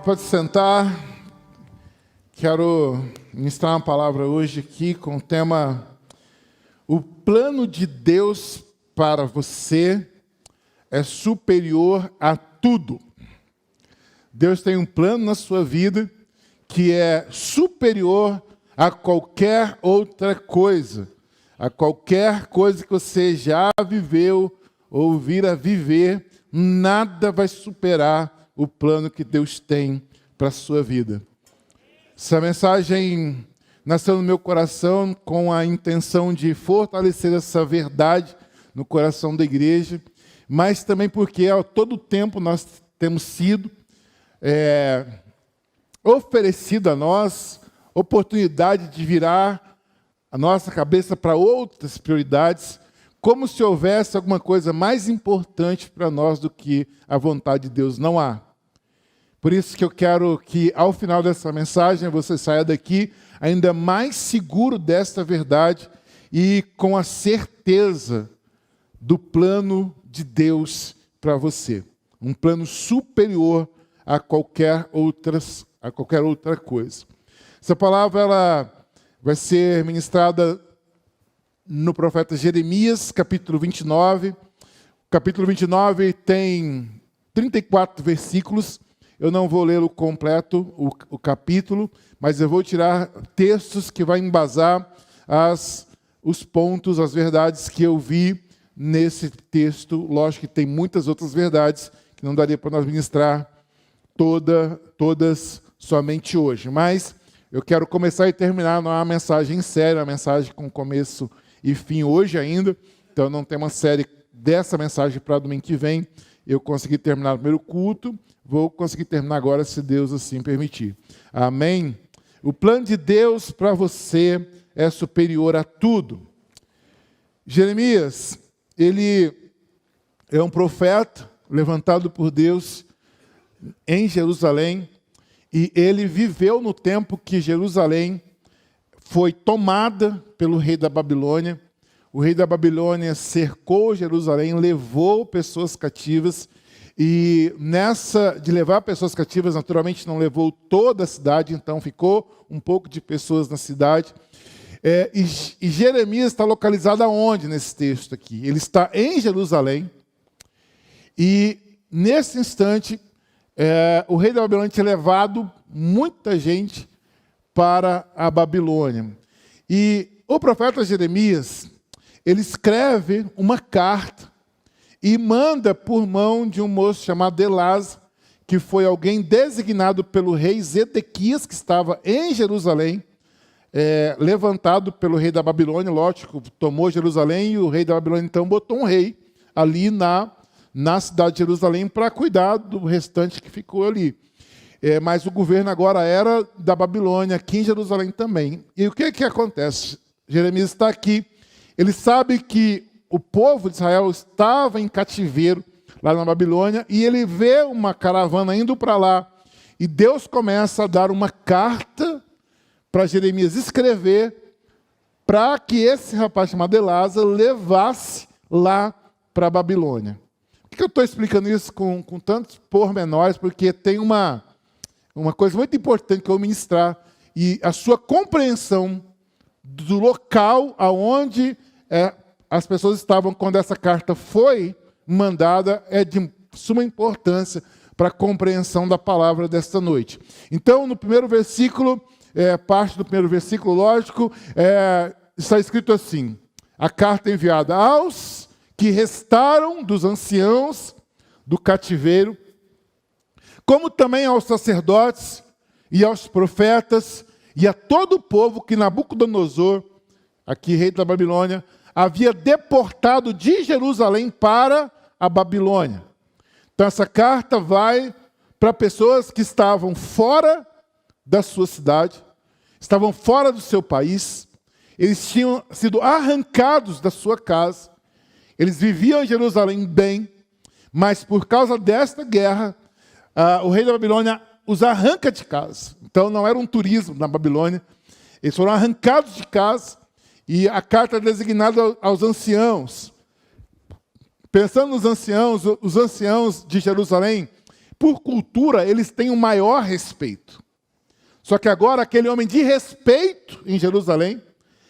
Pode sentar. Quero ministrar uma palavra hoje aqui com o tema: o plano de Deus para você é superior a tudo. Deus tem um plano na sua vida que é superior a qualquer outra coisa, a qualquer coisa que você já viveu ou vir a viver. Nada vai superar o plano que Deus tem para a sua vida. Essa mensagem nasceu no meu coração com a intenção de fortalecer essa verdade no coração da igreja, mas também porque a todo tempo nós temos sido oferecido a nós oportunidade de virar a nossa cabeça para outras prioridades, como se houvesse alguma coisa mais importante para nós do que a vontade de Deus. Não há. Por isso que eu quero que, ao final dessa mensagem, você saia daqui ainda mais seguro desta verdade e com a certeza do plano de Deus para você. Um plano superior a qualquer outra coisa. Essa palavra ela vai ser ministrada no profeta Jeremias, capítulo 29. O capítulo 29 tem 34 versículos. Eu não vou ler o completo, o capítulo, mas eu vou tirar textos que vão embasar os pontos, as verdades que eu vi nesse texto. Lógico que tem muitas outras verdades que não daria para nós ministrar todas somente hoje. Mas eu quero começar e terminar numa mensagem séria, uma mensagem com começo e fim hoje ainda. Então não tem uma série dessa mensagem para domingo que vem. Eu consegui terminar o primeiro culto. Vou conseguir terminar agora, se Deus assim permitir. Amém? O plano de Deus para você é superior a tudo. Jeremias, ele é um profeta levantado por Deus em Jerusalém, e ele viveu no tempo que Jerusalém foi tomada pelo rei da Babilônia. O rei da Babilônia cercou Jerusalém, levou pessoas cativas. E nessa de levar pessoas cativas, naturalmente não levou toda a cidade, então ficou um pouco de pessoas na cidade. E Jeremias está localizado aonde nesse texto aqui? Ele está em Jerusalém. E nesse instante, o rei da Babilônia tinha levado muita gente para a Babilônia. E o profeta Jeremias, ele escreve uma carta e manda por mão de um moço chamado Elás, que foi alguém designado pelo rei Zedequias, que estava em Jerusalém, levantado pelo rei da Babilônia, lógico, tomou Jerusalém, e o rei da Babilônia então botou um rei ali na cidade de Jerusalém para cuidar do restante que ficou ali. Mas o governo agora era da Babilônia, aqui em Jerusalém também. E o que acontece? Jeremias está aqui, ele sabe que o povo de Israel estava em cativeiro lá na Babilônia, e ele vê uma caravana indo para lá, e Deus começa a dar uma carta para Jeremias escrever, para que esse rapaz chamado Elasa levasse lá para a Babilônia. Por que eu estou explicando isso com tantos pormenores? Porque tem uma coisa muito importante que eu vou ministrar, e a sua compreensão do local aonde as pessoas estavam quando essa carta foi mandada é de suma importância para a compreensão da palavra desta noite. Então, no primeiro versículo, parte do primeiro versículo, lógico, está escrito assim: a carta enviada aos que restaram dos anciãos do cativeiro, como também aos sacerdotes e aos profetas e a todo o povo que Nabucodonosor, aqui rei da Babilônia, havia deportado de Jerusalém para a Babilônia. Então essa carta vai para pessoas que estavam fora da sua cidade, estavam fora do seu país, eles tinham sido arrancados da sua casa, eles viviam em Jerusalém bem, mas por causa desta guerra, o rei da Babilônia os arranca de casa. Então não era um turismo na Babilônia, eles foram arrancados de casa. E a carta é designada aos anciãos. Pensando nos anciãos, os anciãos de Jerusalém Por cultura, eles têm o maior respeito. Só que agora, aquele homem de respeito em Jerusalém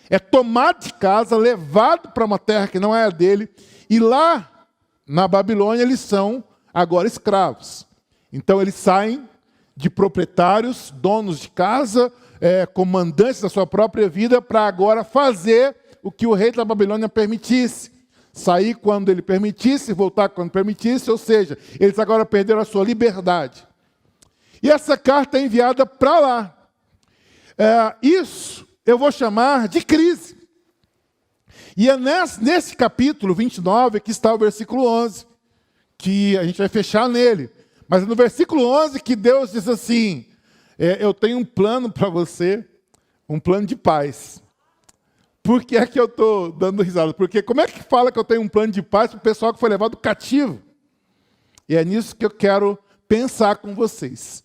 é tomado de casa, levado para uma terra que não é a dele, e lá na Babilônia eles são agora escravos. Então eles saem de proprietários, donos de casa, comandantes da sua própria vida, para agora fazer o que o rei da Babilônia permitisse. Sair quando ele permitisse, voltar quando permitisse, ou seja, eles agora perderam a sua liberdade. E essa carta é enviada para lá. Isso eu vou chamar de crise. E é nesse capítulo 29 que está o versículo 11, que a gente vai fechar nele. Mas é no versículo 11 que Deus diz assim, eu tenho um plano para você, um plano de paz. Por que é que eu estou dando risada? Porque como é que fala que eu tenho um plano de paz para o pessoal que foi levado cativo? E é nisso que eu quero pensar com vocês.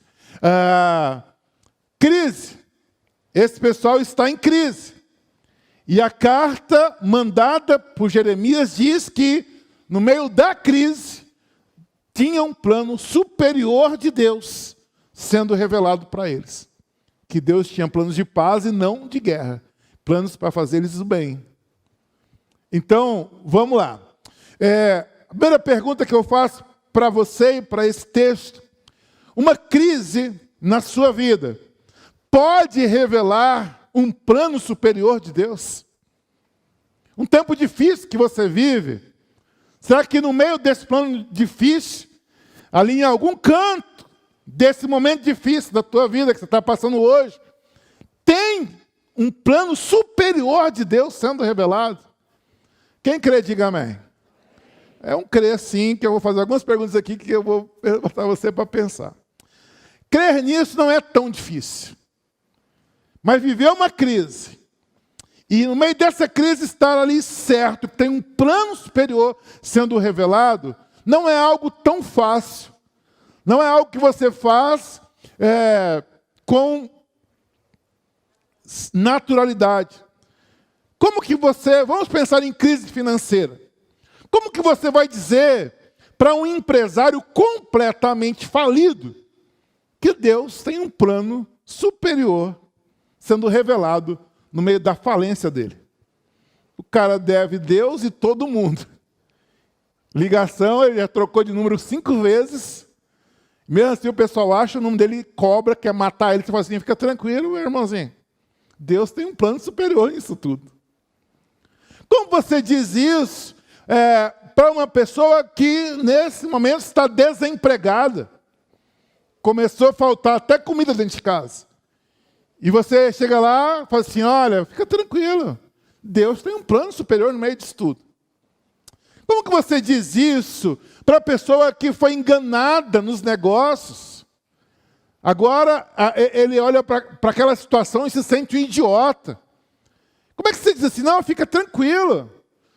Crise. Esse pessoal está em crise. E a carta mandada por Jeremias diz que, no meio da crise, tinha um plano superior de Deus sendo revelado para eles. Que Deus tinha planos de paz e não de guerra. Planos para fazer eles o bem. Então, vamos lá. A primeira pergunta que eu faço para você e para esse texto. Uma crise na sua vida pode revelar um plano superior de Deus? Um tempo difícil que você vive. Será que no meio desse plano difícil, ali em algum canto desse momento difícil da tua vida que você está passando hoje, tem um plano superior de Deus sendo revelado? Quem crê, diga amém. É um crer sim, que eu vou fazer algumas perguntas aqui que eu vou botar você para pensar. Crer nisso não é tão difícil. Mas viver uma crise, e no meio dessa crise estar ali certo, que tem um plano superior sendo revelado, não é algo tão fácil. Não é algo que você faz com naturalidade. Como que você... Vamos pensar em crise financeira. Como que você vai dizer para um empresário completamente falido que Deus tem um plano superior sendo revelado no meio da falência dele? O cara deve Deus e todo mundo. Ligação, ele já trocou de número 5 vezes. Mesmo assim o pessoal acha o nome dele cobra, quer matar ele. Você fala assim, fica tranquilo, meu irmãozinho. Deus tem um plano superior nisso tudo. Como você diz isso para uma pessoa que nesse momento está desempregada? Começou a faltar até comida dentro de casa. E você chega lá e fala assim, olha, fica tranquilo. Deus tem um plano superior no meio disso tudo. Como que você diz isso para a pessoa que foi enganada nos negócios? Agora, ele olha para aquela situação e se sente um idiota. Como é que você diz assim? Não, fica tranquilo.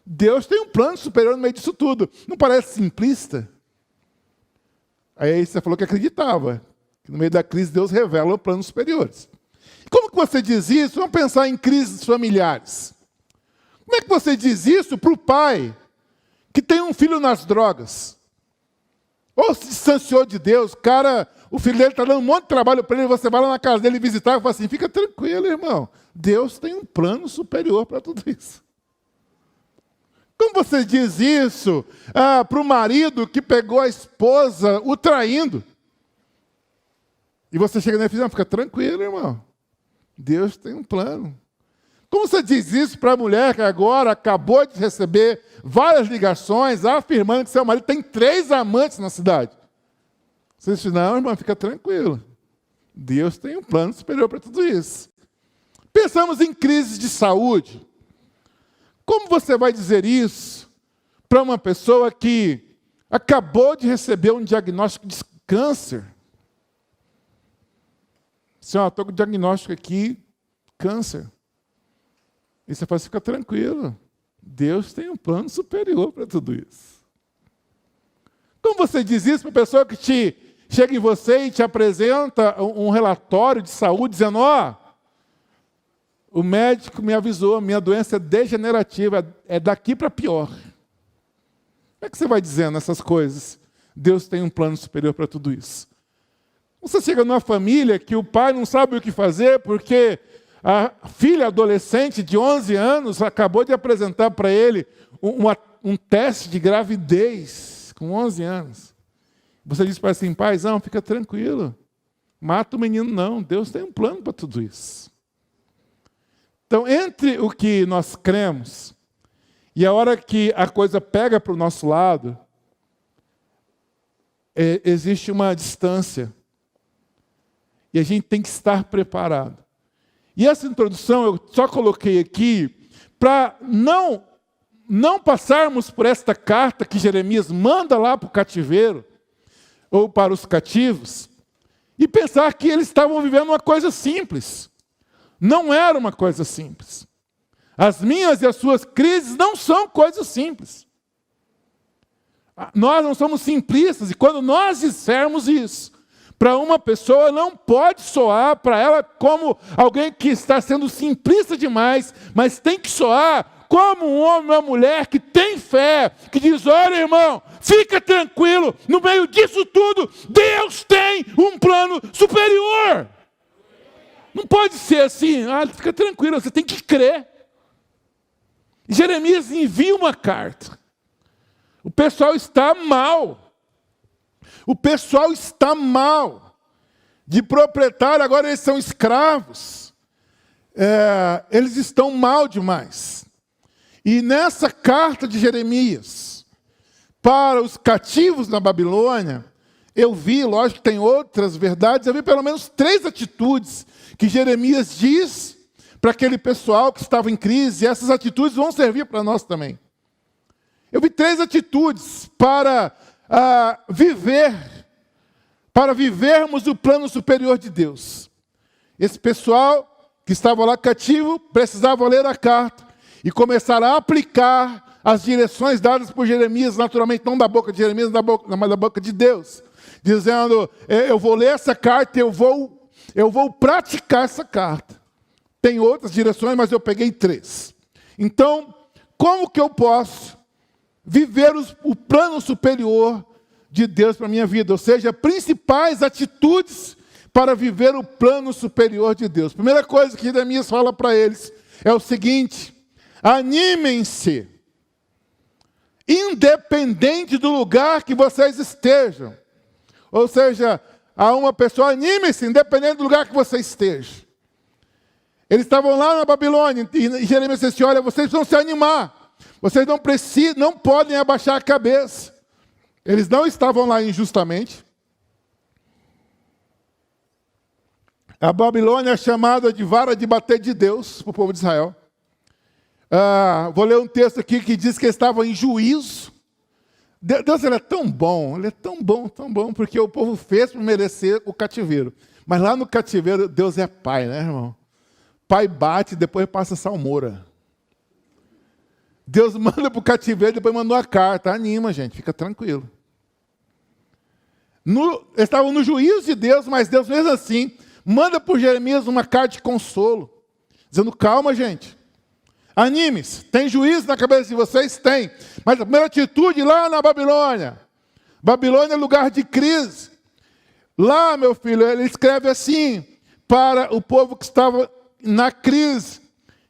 Deus tem um plano superior no meio disso tudo. Não parece simplista? Aí você falou que acreditava. Que no meio da crise Deus revela planos superiores. Como que você diz isso? Vamos pensar em crises familiares. Como é que você diz isso para o pai que tem um filho nas drogas? Ou se distanciou de Deus, o filho dele está dando um monte de trabalho para ele, você vai lá na casa dele visitar e fala assim, fica tranquilo, irmão. Deus tem um plano superior para tudo isso. Como você diz isso para o marido que pegou a esposa o traindo? E você chega nele e diz, fica tranquilo, irmão. Deus tem um plano. Como você diz isso para a mulher que agora acabou de receber várias ligações afirmando que seu marido tem 3 amantes na cidade? Você diz, não, irmão, fica tranquilo. Deus tem um plano superior para tudo isso. Pensamos em crises de saúde. Como você vai dizer isso para uma pessoa que acabou de receber um diagnóstico de câncer? Senhor, estou com o diagnóstico aqui, câncer. E você fala, fica tranquilo. Deus tem um plano superior para tudo isso. Como você diz isso para a pessoa que chega em você e te apresenta um relatório de saúde dizendo, o médico me avisou, minha doença é degenerativa, é daqui para pior. Como é que você vai dizendo essas coisas Deus tem um plano superior para tudo isso. Você chega numa família que o pai não sabe o que fazer porque a filha adolescente de 11 anos acabou de apresentar para ele um teste de gravidez com 11 anos. Você diz para assim, paizão, fica tranquilo. Mata o menino, não. Deus tem um plano para tudo isso. Então, entre o que nós cremos e a hora que a coisa pega para o nosso lado, existe uma distância. E a gente tem que estar preparado. E essa introdução eu só coloquei aqui para não passarmos por esta carta que Jeremias manda lá para o cativeiro, ou para os cativos, e pensar que eles estavam vivendo uma coisa simples. Não era uma coisa simples. As minhas e as suas crises não são coisas simples. Nós não somos simplistas, e quando nós dissermos isso, para uma pessoa não pode soar para ela como alguém que está sendo simplista demais, mas tem que soar como um homem ou uma mulher que tem fé, que diz, olha irmão, fica tranquilo, no meio disso tudo, Deus tem um plano superior. Não pode ser assim, fica tranquilo, você tem que crer. Jeremias envia uma carta. O pessoal está mal. O pessoal está mal. De proprietário, agora eles são escravos. Eles estão mal demais. E nessa carta de Jeremias, para os cativos na Babilônia, eu vi, lógico que tem outras verdades, eu vi pelo menos 3 atitudes que Jeremias diz para aquele pessoal que estava em crise, e essas atitudes vão servir para nós também. Eu vi 3 atitudes para vivermos o plano superior de Deus. Esse pessoal que estava lá cativo precisava ler a carta e começar a aplicar as direções dadas por Jeremias, naturalmente não da boca de Jeremias, mas da boca de Deus, dizendo, eu vou ler essa carta, eu vou praticar essa carta. Tem outras direções, mas eu peguei 3. Então, como que eu posso viver o plano superior de Deus para a minha vida? Ou seja, principais atitudes para viver o plano superior de Deus. Primeira coisa que Jeremias fala para eles é o seguinte: animem-se, independente do lugar que vocês estejam. Ou seja, a uma pessoa, anime-se, independente do lugar que você esteja. Eles estavam lá na Babilônia, e Jeremias disse assim, olha, vocês precisam se animar. Vocês não podem abaixar a cabeça. Eles não estavam lá injustamente. A Babilônia é chamada de vara de bater de Deus para o povo de Israel. Vou ler um texto aqui que diz que eles estavam em juízo. Deus ele é tão bom, tão bom, porque o povo fez para merecer o cativeiro. Mas lá no cativeiro, Deus é pai, né, irmão? Pai bate, depois passa salmoura. Deus manda para o cativeiro, depois manda uma carta. Anima, gente, fica tranquilo. Eles estavam no juízo de Deus, mas Deus mesmo assim manda por Jeremias uma carta de consolo, dizendo, calma, gente. Anime-se, tem juízo na cabeça de vocês? Tem. Mas a primeira atitude lá na Babilônia. Babilônia é lugar de crise. Lá, meu filho, ele escreve assim, para o povo que estava na crise.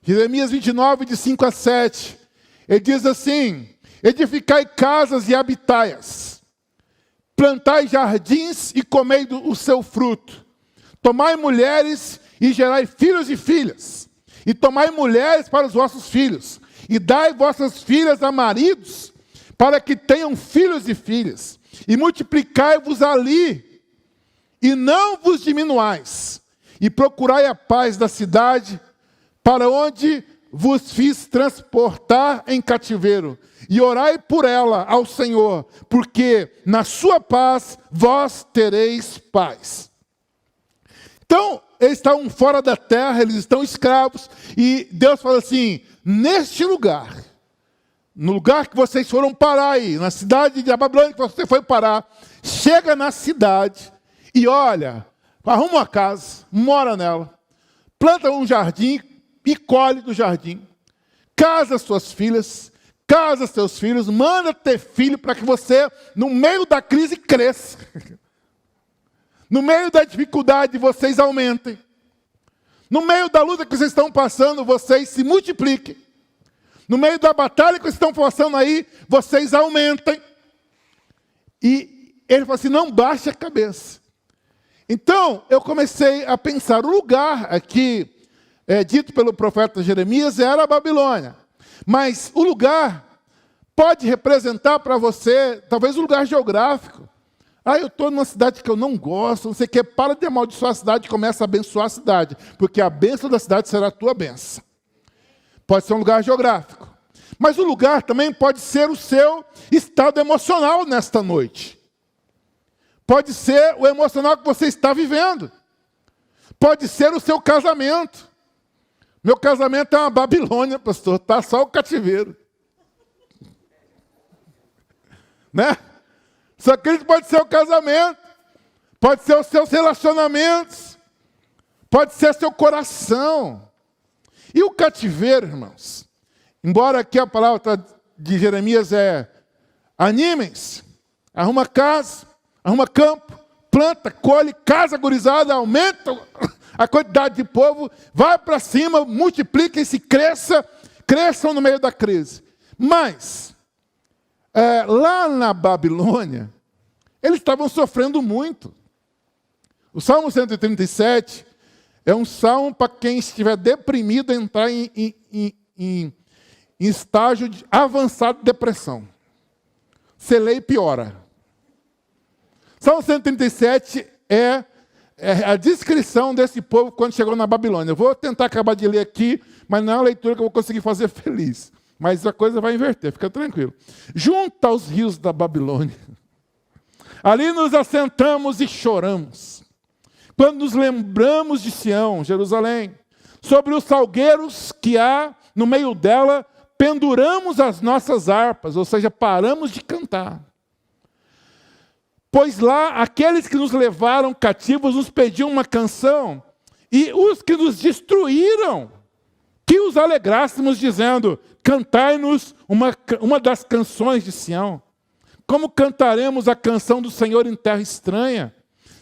Jeremias 29, de 5 a 7. Ele diz assim, edificai casas e habitai-as. Plantai jardins e comei o seu fruto. Tomai mulheres e gerai filhos e filhas. E tomai mulheres para os vossos filhos, e dai vossas filhas a maridos, para que tenham filhos e filhas, e multiplicai-vos ali, e não vos diminuais, e procurai a paz da cidade, para onde vos fiz transportar em cativeiro, e orai por ela ao Senhor, porque na sua paz vós tereis paz. Então, eles estão fora da terra, eles estão escravos, e Deus fala assim, neste lugar, no lugar que vocês foram parar aí, na cidade de Babilônia que você foi parar, chega na cidade e olha, arruma uma casa, mora nela, planta um jardim e colhe do jardim, casa suas filhas, casa seus filhos, manda ter filho para que você, no meio da crise, cresça. No meio da dificuldade, vocês aumentem. No meio da luta que vocês estão passando, vocês se multipliquem. No meio da batalha que vocês estão passando aí, vocês aumentem. E ele falou assim, não baixe a cabeça. Então, eu comecei a pensar, o lugar aqui, dito pelo profeta Jeremias, era a Babilônia. Mas o lugar pode representar para você, talvez, um lugar geográfico. Eu estou numa cidade que eu não gosto, não sei o que, para de amaldiçoar a cidade e começa a abençoar a cidade, porque a bênção da cidade será a tua bênção. Pode ser um lugar geográfico. Mas o lugar também pode ser o seu estado emocional nesta noite. Pode ser o emocional que você está vivendo. Pode ser o seu casamento. Meu casamento é uma Babilônia, pastor, está só o cativeiro. Né? Só que isso pode ser o casamento, pode ser os seus relacionamentos, pode ser seu coração. E o cativeiro, irmãos, embora aqui a palavra de Jeremias é animem-se, arruma casa, arruma campo, planta, colhe, casa gurizada, aumenta a quantidade de povo, vai para cima, multipliquem-se, cresçam no meio da crise. Mas lá na Babilônia, eles estavam sofrendo muito. O Salmo 137 é um salmo para quem estiver deprimido entrar em estágio avançado de depressão. Você lê e piora. Salmo 137 é a descrição desse povo quando chegou na Babilônia. Eu vou tentar acabar de ler aqui, mas não é uma leitura que eu vou conseguir fazer feliz. Mas a coisa vai inverter, fica tranquilo. Junto aos rios da Babilônia, ali nos assentamos e choramos. Quando nos lembramos de Sião, Jerusalém, sobre os salgueiros que há no meio dela, penduramos as nossas harpas, ou seja, paramos de cantar. Pois lá, aqueles que nos levaram cativos nos pediam uma canção, e os que nos destruíram, que os alegrássemos, dizendo, cantai-nos uma das canções de Sião. Como cantaremos a canção do Senhor em terra estranha?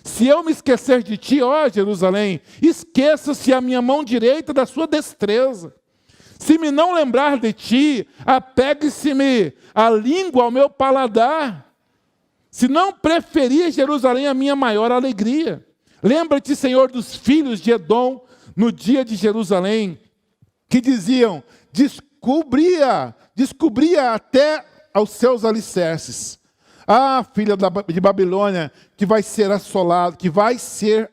Se eu me esquecer de ti, ó Jerusalém, esqueça-se a minha mão direita da sua destreza. Se me não lembrar de ti, apegue-se-me a língua ao meu paladar. Se não preferir Jerusalém a minha maior alegria. Lembra-te, Senhor, dos filhos de Edom, no dia de Jerusalém, que diziam, descobria até aos seus alicerces. Filha de Babilônia, que vai ser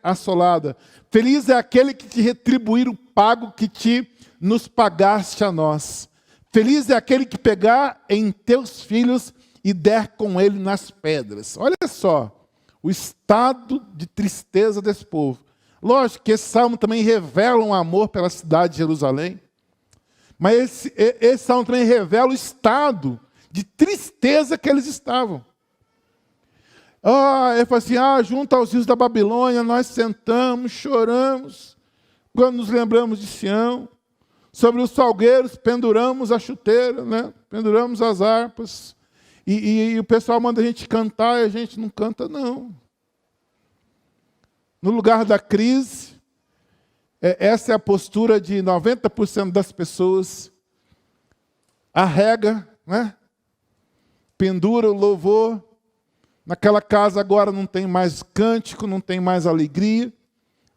assolada. Feliz é aquele que te retribuir o pago que nos pagaste a nós. Feliz é aquele que pegar em teus filhos e der com ele nas pedras. Olha só, o estado de tristeza desse povo. Lógico que esse salmo também revela um amor pela cidade de Jerusalém. Mas esse salmo também revela o estado de tristeza que eles estavam. Ele fala assim, junto aos rios da Babilônia, nós sentamos, choramos, quando nos lembramos de Sião. Sobre os salgueiros, penduramos a chuteira, né? Penduramos as harpas. E o pessoal manda a gente cantar e a gente não canta, não. No lugar da crise, essa é a postura de 90% das pessoas. Arrega, né? Pendura o louvor. Naquela casa agora não tem mais cântico, não tem mais alegria.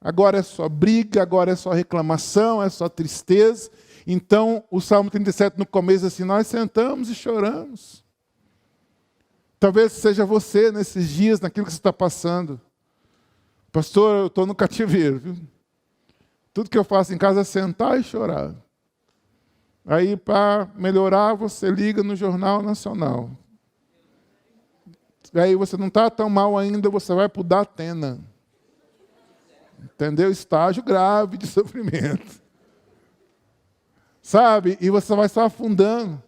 Agora é só briga, agora é só reclamação, é só tristeza. Então, o Salmo 37, no começo, assim, nós sentamos e choramos. Talvez seja você, nesses dias, naquilo que você está passando. Pastor, eu estou no cativeiro. Viu? Tudo que eu faço em casa é sentar e chorar. Aí, para melhorar, você liga no Jornal Nacional. Aí você não está tão mal ainda, você vai para o Datena. Entendeu? Estágio grave de sofrimento. Sabe? E você vai só afundando.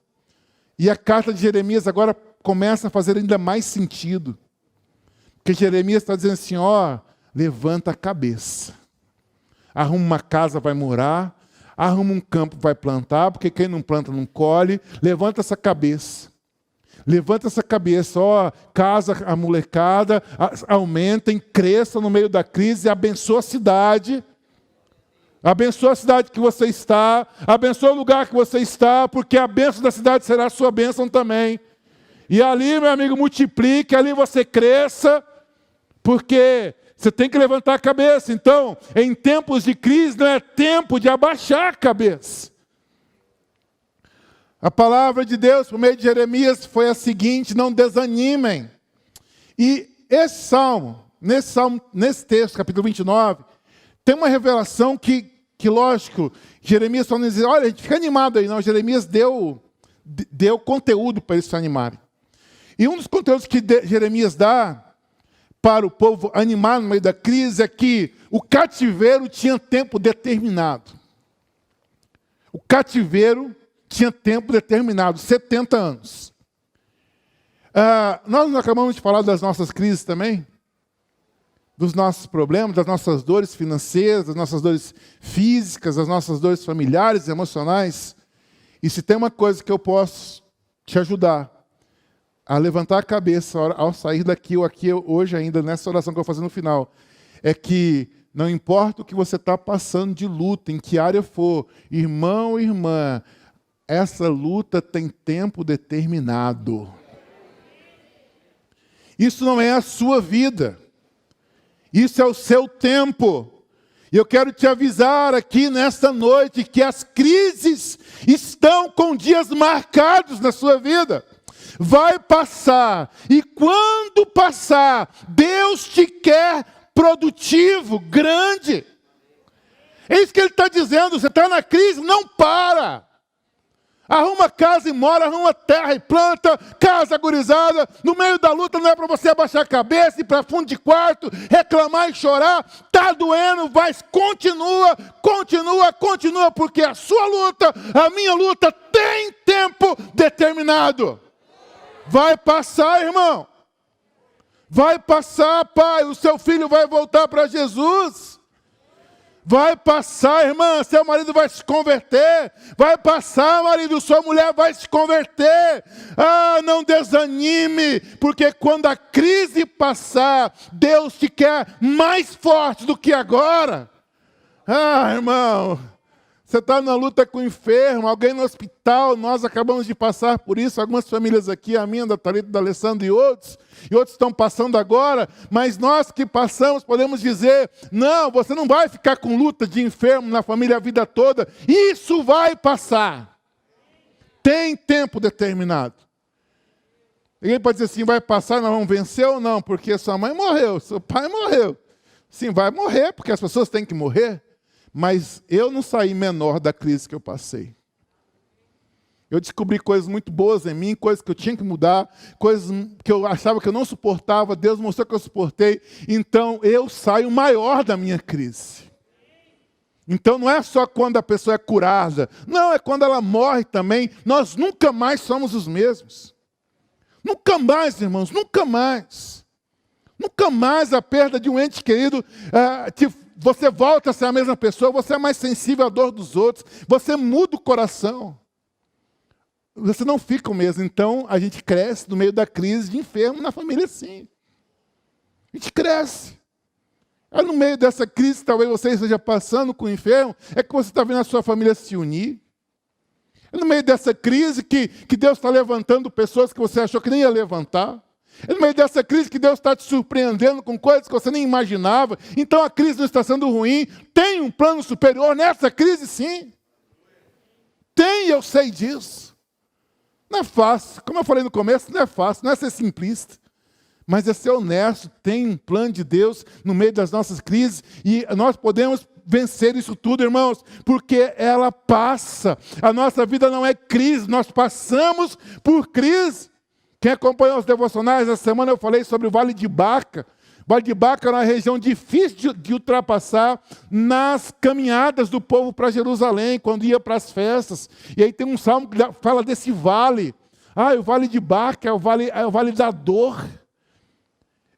E a carta de Jeremias agora começa a fazer ainda mais sentido. Porque Jeremias está dizendo assim, levanta a cabeça. Arruma uma casa, vai morar. arruma um campo, vai plantar, porque quem não planta não colhe. Levanta essa cabeça. Levanta essa cabeça, ó, casa a molecada, aumentem, cresçam no meio da crise, abençoa a cidade. Abençoa a cidade que você está, abençoa o lugar que você está, porque a bênção da cidade será a sua bênção também. E ali, meu amigo, multiplique, ali você cresça, porque você tem que levantar a cabeça. Então, em tempos de crise, não é tempo de abaixar a cabeça. A palavra de Deus, por meio de Jeremias, foi a seguinte: não desanimem. E esse salmo, nesse texto, capítulo 29, tem uma revelação que lógico, Jeremias só não diz, olha, a gente fica animado aí. Não, Jeremias deu conteúdo para eles se animarem. E um dos conteúdos que Jeremias dá para o povo animar no meio da crise é que o cativeiro tinha tempo determinado. O cativeiro tinha tempo determinado, 70 anos. Nós não acabamos de falar das nossas crises também? Dos nossos problemas, das nossas dores financeiras, das nossas dores físicas, das nossas dores familiares, emocionais. E se tem uma coisa que eu posso te ajudar a levantar a cabeça ao sair daqui ou aqui hoje ainda, nessa oração que eu vou fazer no final, é que não importa o que você está passando de luta, em que área for, irmão ou irmã, essa luta tem tempo determinado. Isso não é a sua vida. Isso é o seu tempo. E eu quero te avisar aqui nesta noite que as crises estão com dias marcados na sua vida. Vai passar. E quando passar, Deus te quer produtivo, grande. É isso que Ele está dizendo. Você está na crise, não para. Arruma casa e mora, arruma terra e planta, casa gurizada. No meio da luta não é para você abaixar a cabeça, ir para fundo de quarto, reclamar e chorar. Está doendo, mas continua, porque a sua luta, a minha luta, tem tempo determinado. Vai passar, irmão. Vai passar, pai. O seu filho vai voltar para Jesus. Vai passar, irmã, seu marido vai se converter. Vai passar, marido, sua mulher vai se converter. Não desanime, porque quando a crise passar, Deus te quer mais forte do que agora. Irmão, você está na luta com o enfermo, alguém no hospital, nós acabamos de passar por isso, algumas famílias aqui, a minha, da Thalita, da Alessandra e outros estão passando agora, mas nós que passamos podemos dizer, não, você não vai ficar com luta de enfermo na família a vida toda, isso vai passar. Tem tempo determinado. Ninguém pode dizer assim, vai passar, nós vamos vencer ou não, porque sua mãe morreu, seu pai morreu. Sim, vai morrer, porque as pessoas têm que morrer. Mas eu não saí menor da crise que eu passei. Eu descobri coisas muito boas em mim, coisas que eu tinha que mudar, coisas que eu achava que eu não suportava, Deus mostrou que eu suportei. Então eu saio maior da minha crise. Então não é só quando a pessoa é curada, não, é quando ela morre também. Nós nunca mais somos os mesmos. Nunca mais, irmãos, nunca mais. Nunca mais a perda de um ente querido você volta a ser a mesma pessoa, você é mais sensível à dor dos outros, você muda o coração. Você não fica o mesmo. Então, a gente cresce no meio da crise de enfermo na família, sim. A gente cresce. No meio dessa crise, talvez você esteja passando com o enfermo, é que você está vendo a sua família se unir. É no meio dessa crise que Deus está levantando pessoas que você achou que nem ia levantar. É no meio dessa crise que Deus está te surpreendendo com coisas que você nem imaginava. Então a crise não está sendo ruim. Tem um plano superior nessa crise, sim. Tem, eu sei disso. Não é fácil. Como eu falei no começo, não é fácil. Não é ser simplista. Mas é ser honesto. Tem um plano de Deus no meio das nossas crises. E nós podemos vencer isso tudo, irmãos. Porque ela passa. A nossa vida não é crise. Nós passamos por crise. Quem acompanhou os devocionais, essa semana eu falei sobre o Vale de Baca. O Vale de Baca era uma região difícil de ultrapassar nas caminhadas do povo para Jerusalém, quando ia para as festas. E aí tem um salmo que fala desse vale. O Vale de Baca é o vale da dor.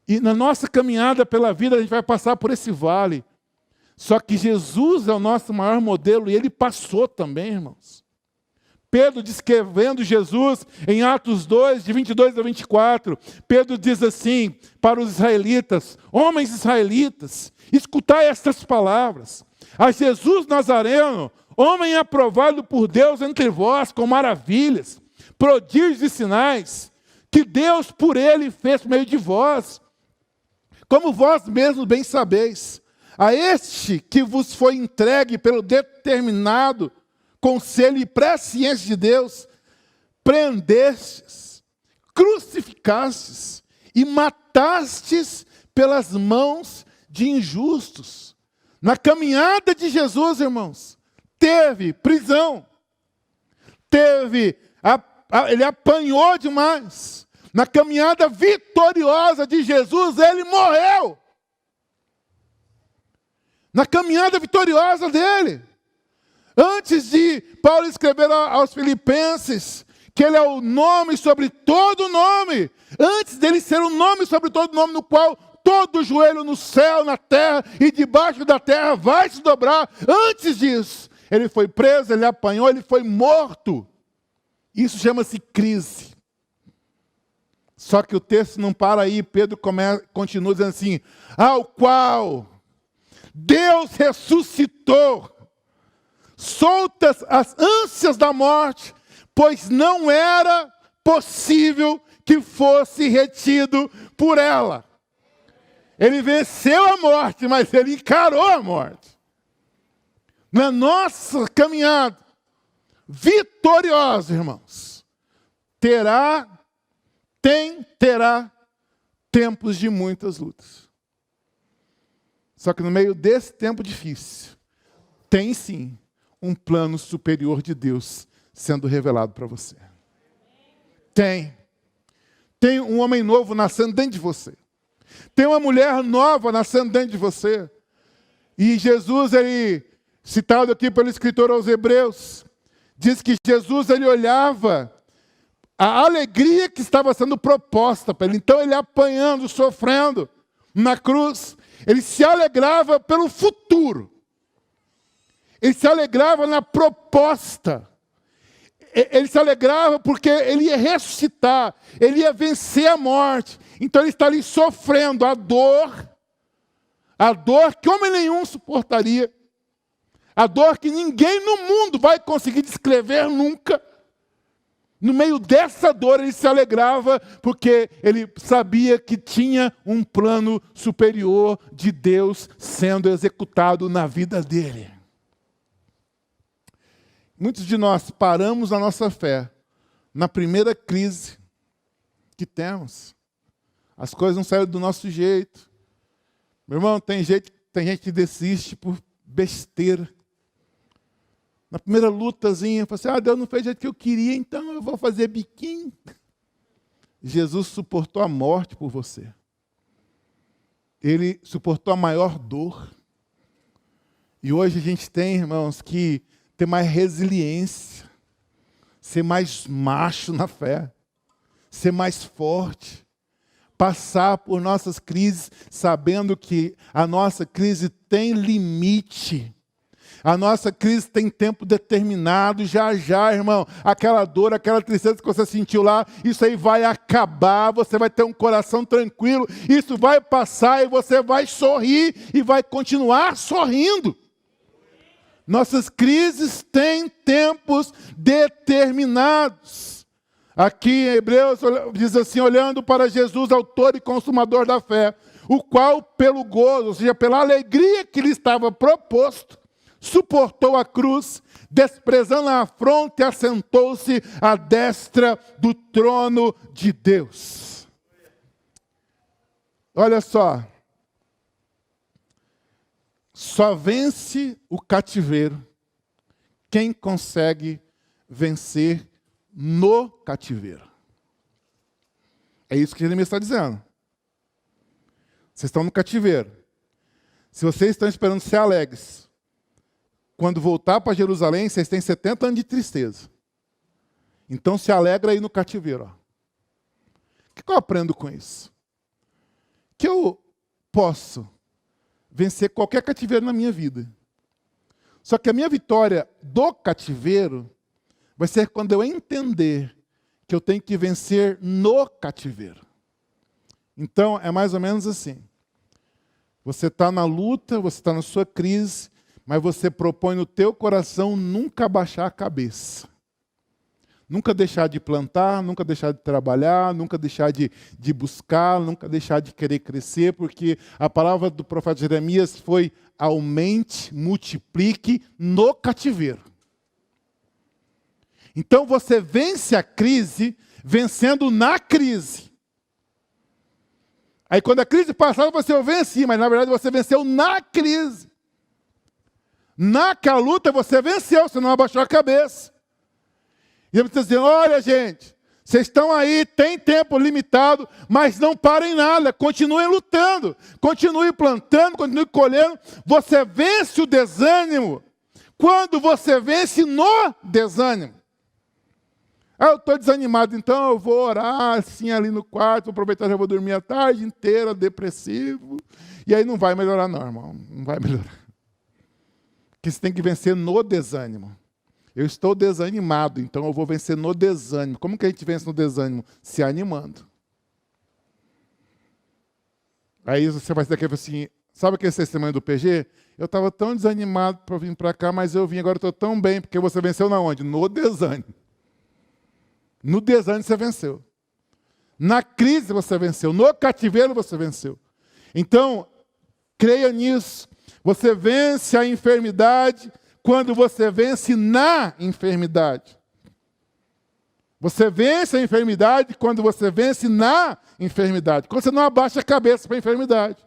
E na nossa caminhada pela vida, a gente vai passar por esse vale. Só que Jesus é o nosso maior modelo e ele passou também, irmãos. Pedro descrevendo Jesus em Atos 2, de 22 a 24, Pedro diz assim para os israelitas: homens israelitas, escutai estas palavras. A Jesus Nazareno, homem aprovado por Deus entre vós com maravilhas, prodígios e sinais, que Deus por ele fez por meio de vós, como vós mesmos bem sabeis. A este que vos foi entregue pelo determinado conselho e presciência de Deus, prendestes, crucificastes e matastes pelas mãos de injustos. Na caminhada de Jesus, irmãos, teve prisão, ele apanhou demais. Na caminhada vitoriosa de Jesus, ele morreu. Na caminhada vitoriosa dele. Antes de Paulo escrever aos Filipenses que ele é o nome sobre todo nome, antes dele ser o nome sobre todo nome, no qual todo joelho no céu, na terra e debaixo da terra vai se dobrar, antes disso, ele foi preso, ele apanhou, ele foi morto. Isso chama-se crise. Só que o texto não para aí, Pedro continua dizendo assim: ao qual Deus ressuscitou, soltas as ânsias da morte, pois não era possível que fosse retido por ela. Ele venceu a morte, mas ele encarou a morte. Na nossa caminhada vitoriosa, irmãos, terá tempos de muitas lutas. Só que no meio desse tempo difícil, tem sim um plano superior de Deus sendo revelado para você. Tem um homem novo nascendo dentro de você. Tem uma mulher nova nascendo dentro de você. E Jesus, ele, citado aqui pelo escritor aos Hebreus, diz que Jesus, ele olhava a alegria que estava sendo proposta para ele. Então ele apanhando, sofrendo na cruz, ele se alegrava pelo futuro. Ele se alegrava na proposta. Ele se alegrava porque ele ia ressuscitar, ele ia vencer a morte. Então ele está ali sofrendo a dor que homem nenhum suportaria, a dor que ninguém no mundo vai conseguir descrever nunca. No meio dessa dor ele se alegrava porque ele sabia que tinha um plano superior de Deus sendo executado na vida dele. Muitos de nós paramos a nossa fé na primeira crise que temos. As coisas não saíram do nosso jeito. Meu irmão, tem gente que desiste por besteira. Na primeira lutazinha, fala assim: Deus não fez do jeito que eu queria, então eu vou fazer biquinho. Jesus suportou a morte por você. Ele suportou a maior dor. E hoje a gente tem, irmãos, que ter mais resiliência, ser mais macho na fé, ser mais forte, passar por nossas crises sabendo que a nossa crise tem limite. A nossa crise tem tempo determinado, já, irmão, aquela dor, aquela tristeza que você sentiu lá, isso aí vai acabar, você vai ter um coração tranquilo, isso vai passar e você vai sorrir e vai continuar sorrindo. Nossas crises têm tempos determinados. Aqui em Hebreus diz assim: olhando para Jesus, autor e consumador da fé, o qual pelo gozo, ou seja, pela alegria que lhe estava proposto, suportou a cruz, desprezando a afronta e assentou-se à destra do trono de Deus. Olha só. Só vence o cativeiro quem consegue vencer no cativeiro. É isso que Jeremias está dizendo. Vocês estão no cativeiro. Se vocês estão esperando ser alegres, quando voltar para Jerusalém, vocês têm 70 anos de tristeza. Então se alegra aí no cativeiro. Ó. O que eu aprendo com isso? Que eu posso vencer qualquer cativeiro na minha vida. Só que a minha vitória do cativeiro vai ser quando eu entender que eu tenho que vencer no cativeiro. Então, é mais ou menos assim. Você está na luta, você está na sua crise, mas você propõe no teu coração nunca baixar a cabeça. Nunca deixar de plantar, nunca deixar de trabalhar, nunca deixar de buscar, nunca deixar de querer crescer, porque a palavra do profeta Jeremias foi: aumente, multiplique no cativeiro. Então você vence a crise vencendo na crise. Aí quando a crise passar, você vence, mas na verdade você venceu na crise. Naquela luta você venceu, você não abaixou a cabeça. E ele está dizendo: olha, gente, vocês estão aí, tem tempo limitado, mas não parem nada, continuem lutando, continuem plantando, continuem colhendo. Você vence o desânimo quando você vence no desânimo. Ah, eu estou desanimado, então eu vou orar assim ali no quarto, vou aproveitar, já vou dormir a tarde inteira, depressivo. E aí não vai melhorar não, irmão, não vai melhorar. Porque você tem que vencer no desânimo. Eu estou desanimado, então eu vou vencer no desânimo. Como que a gente vence no desânimo? Se animando. Aí você vai dizer assim, sabe aquele testemunho do PG? Eu estava tão desanimado para vir para cá, mas eu vim, agora estou tão bem, porque você venceu na onde? No desânimo. No desânimo você venceu. Na crise você venceu. No cativeiro você venceu. Então, creia nisso. Você vence a enfermidade quando você vence na enfermidade. Você vence a enfermidade quando você vence na enfermidade. Quando você não abaixa a cabeça para a enfermidade.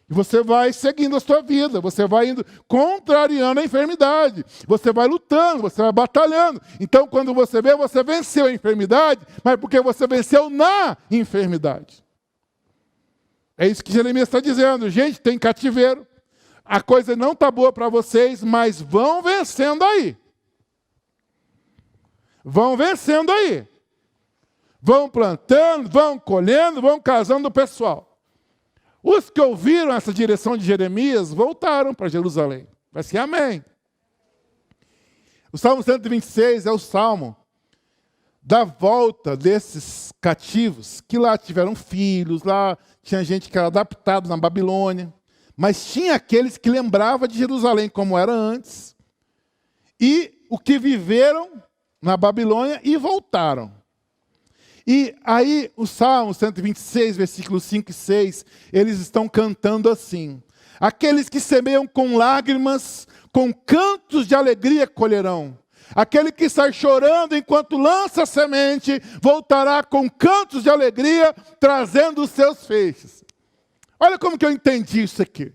E você vai seguindo a sua vida. Você vai indo contrariando a enfermidade. Você vai lutando, você vai batalhando. Então, quando você vê, você venceu a enfermidade, mas porque você venceu na enfermidade. É isso que Jeremias está dizendo. Gente, tem cativeiro. A coisa não está boa para vocês, mas vão vencendo aí. Vão vencendo aí. Vão plantando, vão colhendo, vão casando o pessoal. Os que ouviram essa direção de Jeremias voltaram para Jerusalém. Vai ser amém. O Salmo 126 é o salmo da volta desses cativos, que lá tiveram filhos, lá tinha gente que era adaptado na Babilônia. Mas tinha aqueles que lembravam de Jerusalém como era antes, e o que viveram na Babilônia e voltaram. E aí o Salmo 126, versículos 5 e 6, eles estão cantando assim: aqueles que semeiam com lágrimas, com cantos de alegria colherão. Aquele que sai chorando enquanto lança a semente, voltará com cantos de alegria, trazendo os seus feixes. Olha como que eu entendi isso aqui.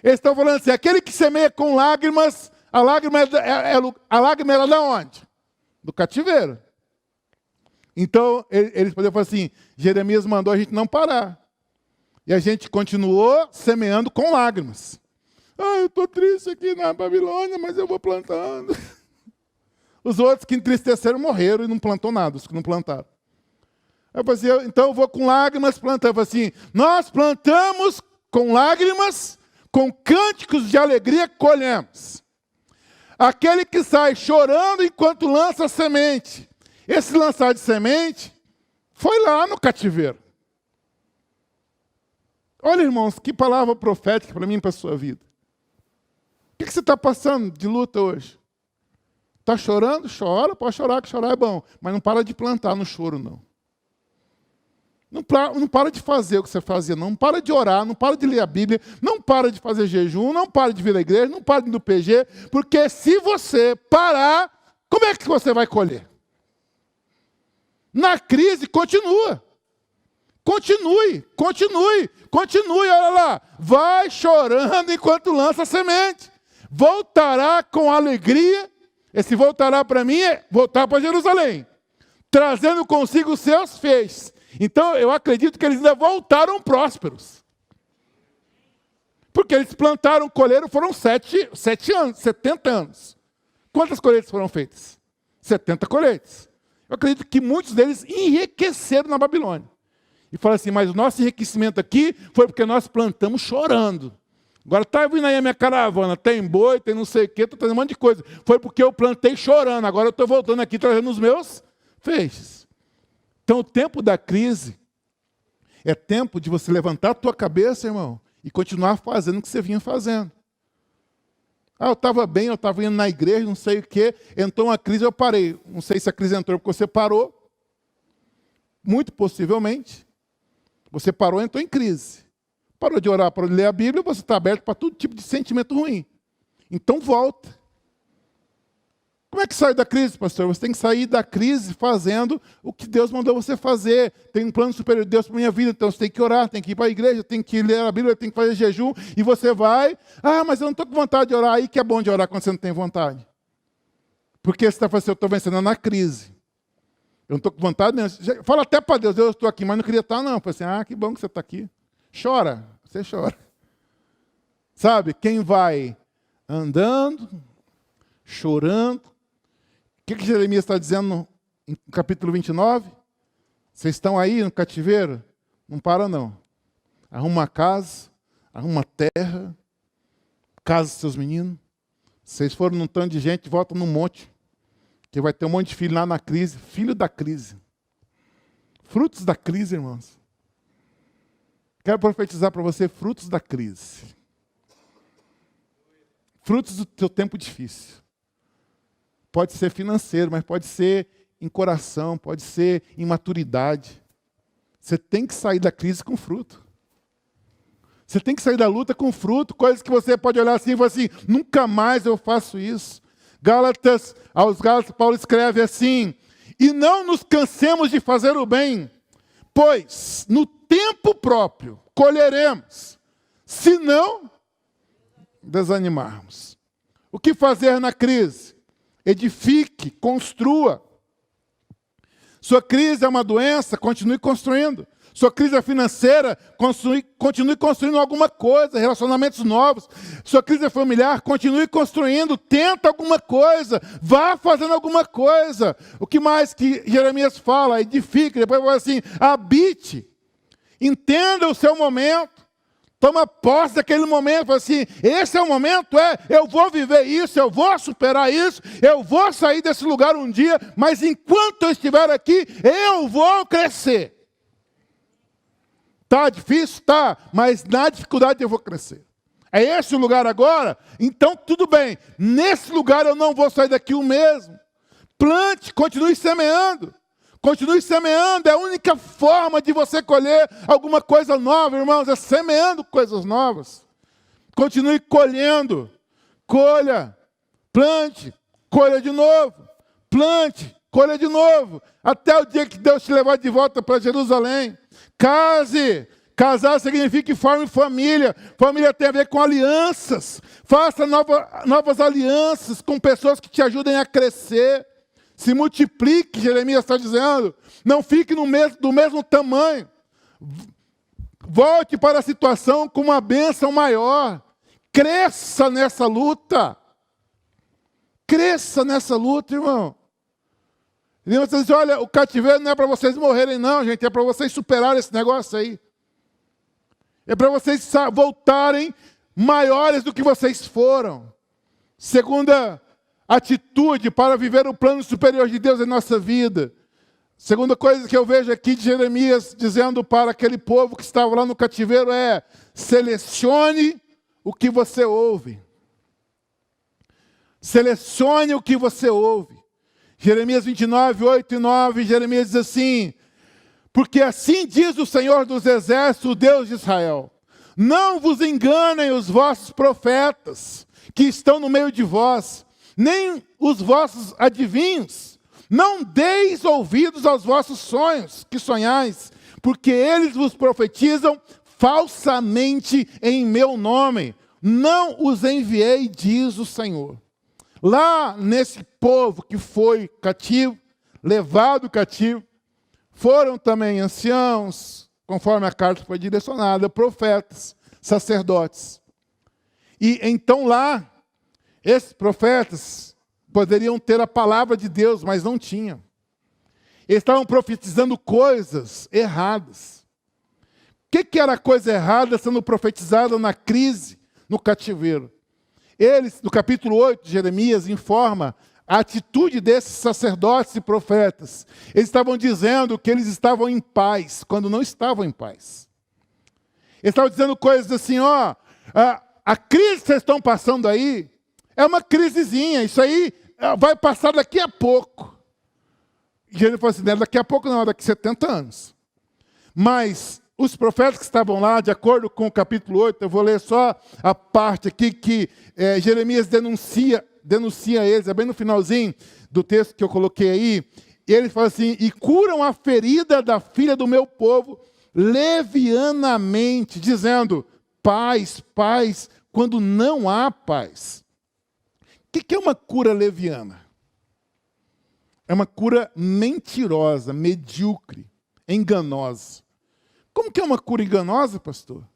Eles estão falando assim: aquele que semeia com lágrimas, a lágrima era de onde? Do cativeiro. Então, eles poderiam falar assim: Jeremias mandou a gente não parar. E a gente continuou semeando com lágrimas. Ah, eu estou triste aqui na Babilônia, mas eu vou plantando. Os outros que entristeceram morreram e não plantou nada, os que não plantaram. Eu falei assim, então eu vou com lágrimas plantar. Eu falei assim: nós plantamos com lágrimas, com cânticos de alegria colhemos. Aquele que sai chorando enquanto lança semente. Esse lançar de semente foi lá no cativeiro. Olha, irmãos, que palavra profética para mim e para a sua vida. O que você está passando de luta hoje? Está chorando? Chora, pode chorar, que chorar é bom. Mas não para de plantar no choro, não. Não para de fazer o que você fazia, não para de orar, não para de ler a Bíblia, não para de fazer jejum, não para de vir à igreja, não para de ir no PG, porque se você parar, como é que você vai colher? Na crise, continua. Continue, olha lá. Vai chorando enquanto lança a semente. Voltará com alegria. Esse voltará para mim é voltar para Jerusalém, trazendo consigo os seus feixes. Então, eu acredito que eles ainda voltaram prósperos. Porque eles plantaram, colheram, foram 7 anos, 70 anos. Quantas colheitas foram feitas? 70 colheitas. Eu acredito que muitos deles enriqueceram na Babilônia. E fala assim: mas o nosso enriquecimento aqui foi porque nós plantamos chorando. Agora está vindo aí a minha caravana, tem boi, tem não sei o quê, estou trazendo um monte de coisa. Foi porque eu plantei chorando, agora eu estou voltando aqui trazendo os meus feixes. Então o tempo da crise é tempo de você levantar a tua cabeça, irmão, e continuar fazendo o que você vinha fazendo. Eu estava bem, eu estava indo na igreja, não sei o quê, entrou uma crise, eu parei. Não sei se a crise entrou porque você parou. Muito possivelmente, você parou e entrou em crise. Parou de orar, parou de ler a Bíblia, você está aberto para todo tipo de sentimento ruim. Então volta. Como é que sai da crise, pastor? Você tem que sair da crise fazendo o que Deus mandou você fazer. Tem um plano superior de Deus para a minha vida, então você tem que orar, tem que ir para a igreja, tem que ler a Bíblia, tem que fazer jejum, e você vai. Mas eu não estou com vontade de orar. Aí que é bom de orar quando você não tem vontade. Porque você está falando assim, eu estou vencendo na crise. Eu não estou com vontade mesmo. Fala até para Deus, eu estou aqui, mas não queria estar não. Eu falei assim, que bom que você está aqui. Chora, você chora. Sabe, quem vai andando, chorando. O que Jeremias está dizendo no capítulo 29? Vocês estão aí no cativeiro? Não para não. Arruma uma casa, arruma uma terra, casa seus meninos. Vocês foram num tanto de gente, volta num monte. Que vai ter um monte de filho lá na crise. Filho da crise. Frutos da crise, irmãos. Quero profetizar para você frutos da crise. Frutos do teu tempo difícil. Pode ser financeiro, mas pode ser em coração, pode ser em maturidade. Você tem que sair da crise com fruto. Você tem que sair da luta com fruto, coisas que você pode olhar assim e falar assim, nunca mais eu faço isso. Aos Gálatas, Paulo escreve assim, e não nos cansemos de fazer o bem, pois no tempo próprio colheremos, se não desanimarmos. O que fazer na crise? Edifique, construa. Sua crise é uma doença, continue construindo. Sua crise é financeira, continue construindo alguma coisa, relacionamentos novos. Sua crise é familiar, continue construindo, tenta alguma coisa, vá fazendo alguma coisa. O que mais que Jeremias fala? Edifique, depois fala assim, habite, entenda o seu momento. Toma posse daquele momento, fala assim, esse é o momento, eu vou viver isso, eu vou superar isso, eu vou sair desse lugar um dia, mas enquanto eu estiver aqui, eu vou crescer. Tá difícil? Tá, mas na dificuldade eu vou crescer. É esse o lugar agora? Então tudo bem, nesse lugar eu não vou sair daqui o mesmo. Plante, continue semeando. Continue semeando, é a única forma de você colher alguma coisa nova, irmãos, é semeando coisas novas. Continue colhendo, colha, plante, colha de novo, plante, colha de novo, até o dia que Deus te levar de volta para Jerusalém. Case, casar significa que forme família, família tem a ver com alianças, faça novas alianças com pessoas que te ajudem a crescer. Se multiplique, Jeremias está dizendo. Não fique do mesmo tamanho. Volte para a situação com uma bênção maior. Cresça nessa luta. Cresça nessa luta, irmão. E você diz, olha, o cativeiro não é para vocês morrerem não, gente. É para vocês superarem esse negócio aí. É para vocês voltarem maiores do que vocês foram. Segunda atitude para viver o plano superior de Deus em nossa vida. Segunda coisa que eu vejo aqui de Jeremias dizendo para aquele povo que estava lá no cativeiro é: selecione o que você ouve. Selecione o que você ouve. Jeremias 29, 8 e 9, Jeremias diz assim: porque assim diz o Senhor dos Exércitos, o Deus de Israel, não vos enganem os vossos profetas que estão no meio de vós, nem os vossos adivinhos. Não deis ouvidos aos vossos sonhos que sonhais, porque eles vos profetizam falsamente em meu nome. Não os enviei, diz o Senhor. Lá nesse povo que foi cativo, levado cativo, foram também anciãos, conforme a carta foi direcionada, profetas, sacerdotes. E então lá, esses profetas poderiam ter a palavra de Deus, mas não tinham. Eles estavam profetizando coisas erradas. O que era coisa errada sendo profetizada na crise, no cativeiro. Eles, no capítulo 8 de Jeremias, informa a atitude desses sacerdotes e profetas. Eles estavam dizendo que eles estavam em paz, quando não estavam em paz. Eles estavam dizendo coisas assim, a crise que vocês estão passando aí é uma crisezinha, isso aí vai passar daqui a pouco. E Jeremias falou assim, daqui a pouco não, daqui a 70 anos. Mas os profetas que estavam lá, de acordo com o capítulo 8, eu vou ler só a parte aqui que Jeremias denuncia eles, é bem no finalzinho do texto que eu coloquei aí, e ele fala assim, e curam a ferida da filha do meu povo levianamente, dizendo, paz, paz, quando não há paz. O que é uma cura leviana? É uma cura mentirosa, medíocre, enganosa. Como que é uma cura enganosa, pastor?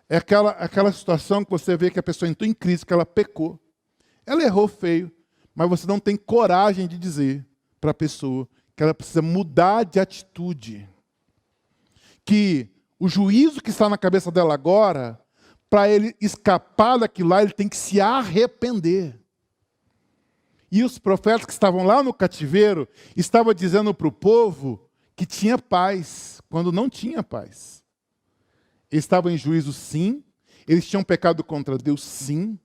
É aquela situação que você vê que a pessoa entrou em crise, que ela pecou. Ela errou feio, mas você não tem coragem de dizer para a pessoa que ela precisa mudar de atitude. Que o juízo que está na cabeça dela agora, para ele escapar daquilo lá, ele tem que se arrepender. E os profetas que estavam lá no cativeiro, estavam dizendo para o povo que tinha paz, quando não tinha paz. Eles estavam em juízo, sim. Eles tinham pecado contra Deus, sim.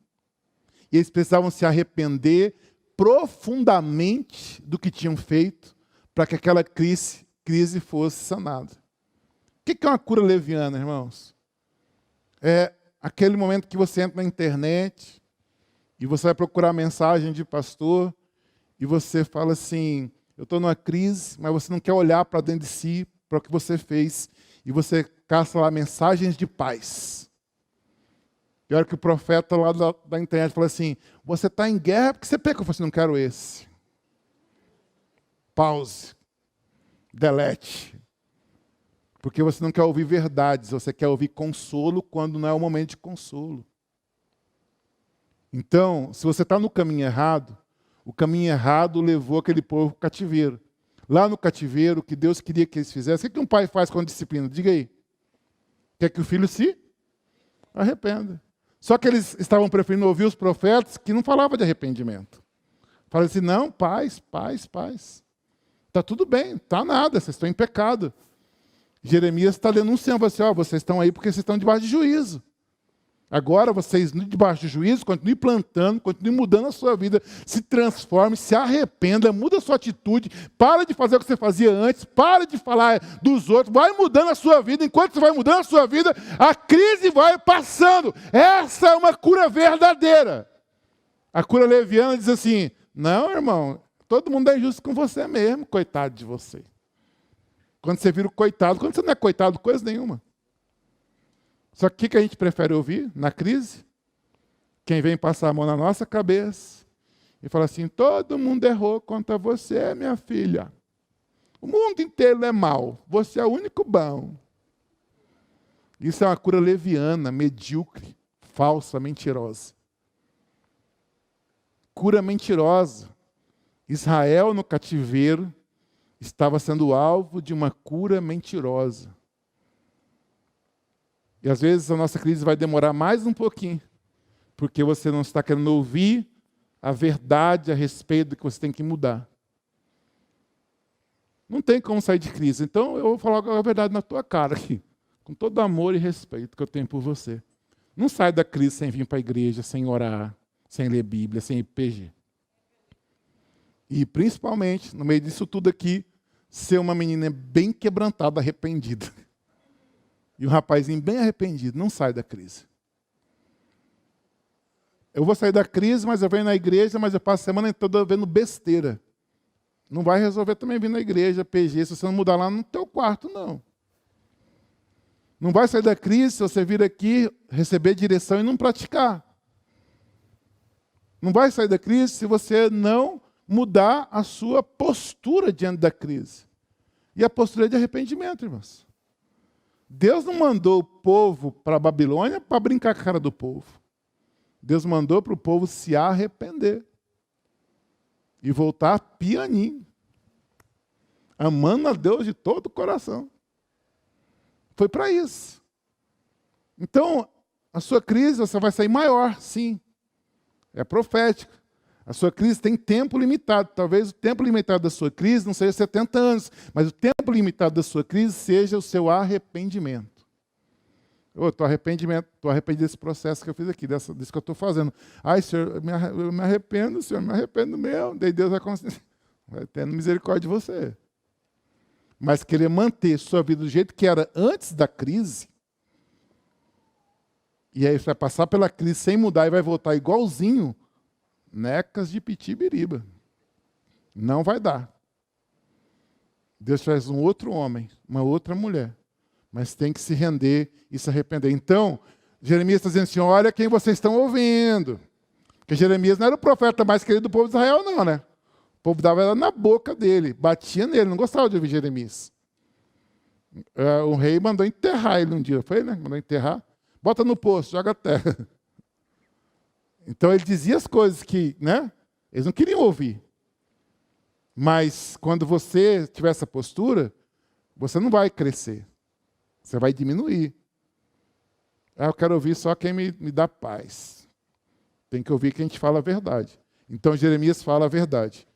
E eles precisavam se arrepender profundamente do que tinham feito para que aquela crise fosse sanada. O que é uma cura leviana, irmãos? É aquele momento que você entra na internet e você vai procurar mensagem de pastor e você fala assim, eu estou numa crise, mas você não quer olhar para dentro de si, para o que você fez, e você caça lá mensagens de paz. E a hora que o profeta lá da internet fala assim, você está em guerra porque você pecou. Eu falo assim, não quero esse. Pause. Delete. Porque você não quer ouvir verdades, você quer ouvir consolo quando não é o momento de consolo. Então, se você está no caminho errado, o caminho errado levou aquele povo ao cativeiro. Lá no cativeiro, o que Deus queria que eles fizessem, o que um pai faz com disciplina? Diga aí. Quer que o filho se arrependa. Só que eles estavam preferindo ouvir os profetas que não falavam de arrependimento. Falaram assim, não, paz, paz, paz. Está tudo bem, está nada, vocês estão em pecado. Jeremias está denunciando, assim, vocês estão aí porque vocês estão debaixo de juízo. Agora vocês, debaixo do juízo, continuem plantando, continuem mudando a sua vida, se transforme, se arrependa, muda a sua atitude, para de fazer o que você fazia antes, para de falar dos outros, vai mudando a sua vida, enquanto você vai mudando a sua vida, a crise vai passando. Essa é uma cura verdadeira. A cura leviana diz assim, não, irmão, todo mundo é injusto com você mesmo, coitado de você. Quando você vira o coitado, quando você não é coitado, coisa nenhuma. Só que o que a gente prefere ouvir na crise? Quem vem passar a mão na nossa cabeça e fala assim, todo mundo errou contra você, minha filha. O mundo inteiro é mau, você é o único bom. Isso é uma cura leviana, medíocre, falsa, mentirosa. Cura mentirosa. Israel no cativeiro estava sendo alvo de uma cura mentirosa. E às vezes a nossa crise vai demorar mais um pouquinho, porque você não está querendo ouvir a verdade a respeito do que você tem que mudar. Não tem como sair de crise. Então eu vou falar a verdade na tua cara aqui, com todo amor e respeito que eu tenho por você. Não sai da crise sem vir para a igreja, sem orar, sem ler Bíblia, sem IPG. E principalmente, no meio disso tudo aqui, ser uma menina bem quebrantada, arrependida. E um rapazinho bem arrependido, não sai da crise. Eu vou sair da crise, mas eu venho na igreja, mas eu passo a semana toda vendo besteira. Não vai resolver também vir na igreja, PG, se você não mudar lá no teu quarto, não. Não vai sair da crise se você vir aqui, receber direção e não praticar. Não vai sair da crise se você não mudar a sua postura diante da crise. E a postura é de arrependimento, irmãos. Deus não mandou o povo para a Babilônia para brincar com a cara do povo. Deus mandou para o povo se arrepender. E voltar pianinho. Amando a Deus de todo o coração. Foi para isso. Então, a sua crise você vai sair maior, sim. É profético. A sua crise tem tempo limitado. Talvez o tempo limitado da sua crise não seja 70 anos, mas o tempo limitado da sua crise seja o seu arrependimento. Eu estou arrependido desse processo que eu fiz aqui, disso que eu estou fazendo. Ai, Senhor, eu me arrependo, Senhor, me arrependo mesmo. Daí Deus vai tendo misericórdia de você. Mas querer manter sua vida do jeito que era antes da crise, e aí você vai passar pela crise sem mudar e vai voltar igualzinho, necas de pitibiriba. Não vai dar. Deus faz um outro homem, uma outra mulher. Mas tem que se render e se arrepender. Então, Jeremias está dizendo assim, olha quem vocês estão ouvindo. Porque Jeremias não era o profeta mais querido do povo de Israel, não, né? O povo dava ela na boca dele, batia nele, não gostava de ouvir Jeremias. O rei mandou enterrar ele um dia, foi, né? Mandou enterrar. Bota no poço, joga a terra. Então ele dizia as coisas que, né? Eles não queriam ouvir. Mas quando você tiver essa postura, você não vai crescer. Você vai diminuir. Eu quero ouvir só quem me dá paz. Tem que ouvir quem te fala a verdade. Então Jeremias fala a verdade.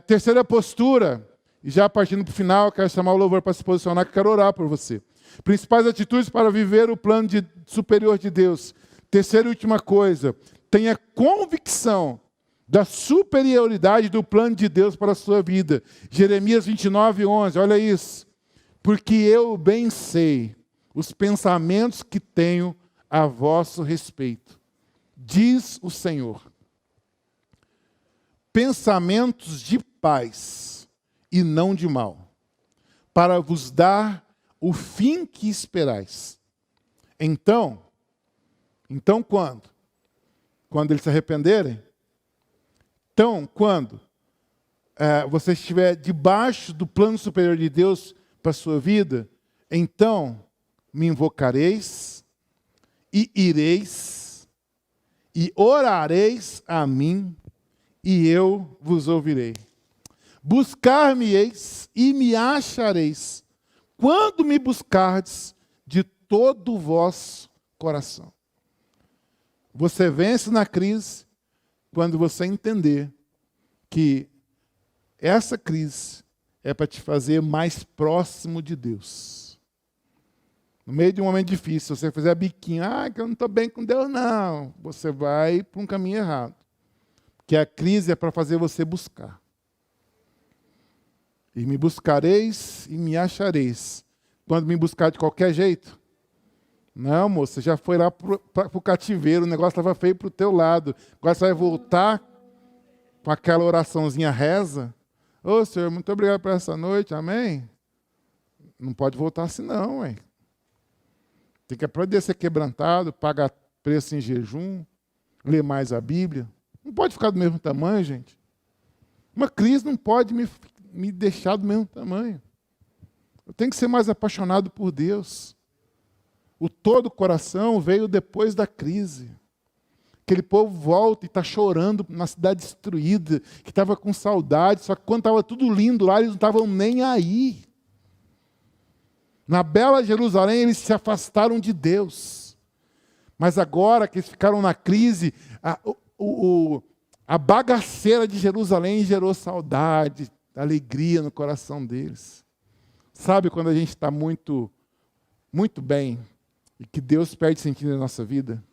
Terceira postura, e já partindo para o final, eu quero chamar o louvor para se posicionar, que eu quero orar por você. Principais atitudes para viver o plano superior de Deus. Terceira e última coisa, tenha convicção da superioridade do plano de Deus para a sua vida. Jeremias 29:11, olha isso. Porque eu bem sei os pensamentos que tenho a vosso respeito, diz o Senhor. Pensamentos de paz e não de mal, para vos dar o fim que esperais. Então quando? Quando eles se arrependerem? Então, quando você estiver debaixo do plano superior de Deus para a sua vida, então me invocareis e ireis e orareis a mim e eu vos ouvirei. Buscar-me-eis e me achareis, quando me buscardes de todo o vosso coração. Você vence na crise quando você entender que essa crise é para te fazer mais próximo de Deus. No meio de um momento difícil, se você fizer biquinho, que eu não estou bem com Deus, não. Você vai para um caminho errado. Porque a crise é para fazer você buscar. E me buscareis e me achareis. Quando me buscar de qualquer jeito. Não, moço, você já foi lá para o cativeiro, o negócio estava feio para o teu lado. Agora você vai voltar com aquela oraçãozinha reza. Ô, Senhor, muito obrigado por essa noite, amém? Não pode voltar assim não, ué. Tem que aprender a ser quebrantado, pagar preço em jejum, ler mais a Bíblia. Não pode ficar do mesmo tamanho, gente. Uma crise não pode me deixar do mesmo tamanho. Eu tenho que ser mais apaixonado por Deus. O todo coração veio depois da crise. Aquele povo volta e está chorando na cidade destruída, que estava com saudade, só que quando estava tudo lindo lá, eles não estavam nem aí. Na bela Jerusalém, eles se afastaram de Deus. Mas agora que eles ficaram na crise, a bagaceira de Jerusalém gerou saudade, alegria no coração deles. Sabe quando a gente está muito, muito bem e que Deus perde sentido na nossa vida?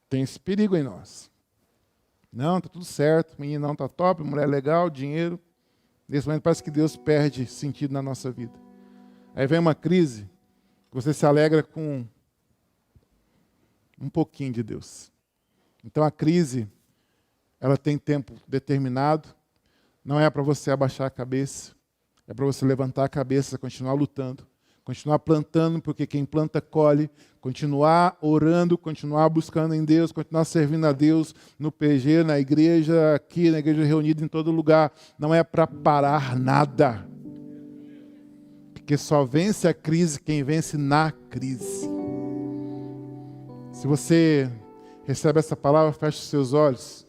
Tem esse perigo em nós. Não, está tudo certo, menino não está top, mulher legal, dinheiro. Nesse momento parece que Deus perde sentido na nossa vida. Aí vem uma crise, você se alegra com um pouquinho de Deus. Então a crise, ela tem tempo determinado, não é para você abaixar a cabeça, é para você levantar a cabeça, continuar lutando, continuar plantando, porque quem planta colhe, continuar orando, continuar buscando em Deus, continuar servindo a Deus no PG, na igreja, aqui, na igreja reunida, em todo lugar. Não é para parar nada. Porque só vence a crise quem vence na crise. Se você recebe essa palavra, feche os seus olhos.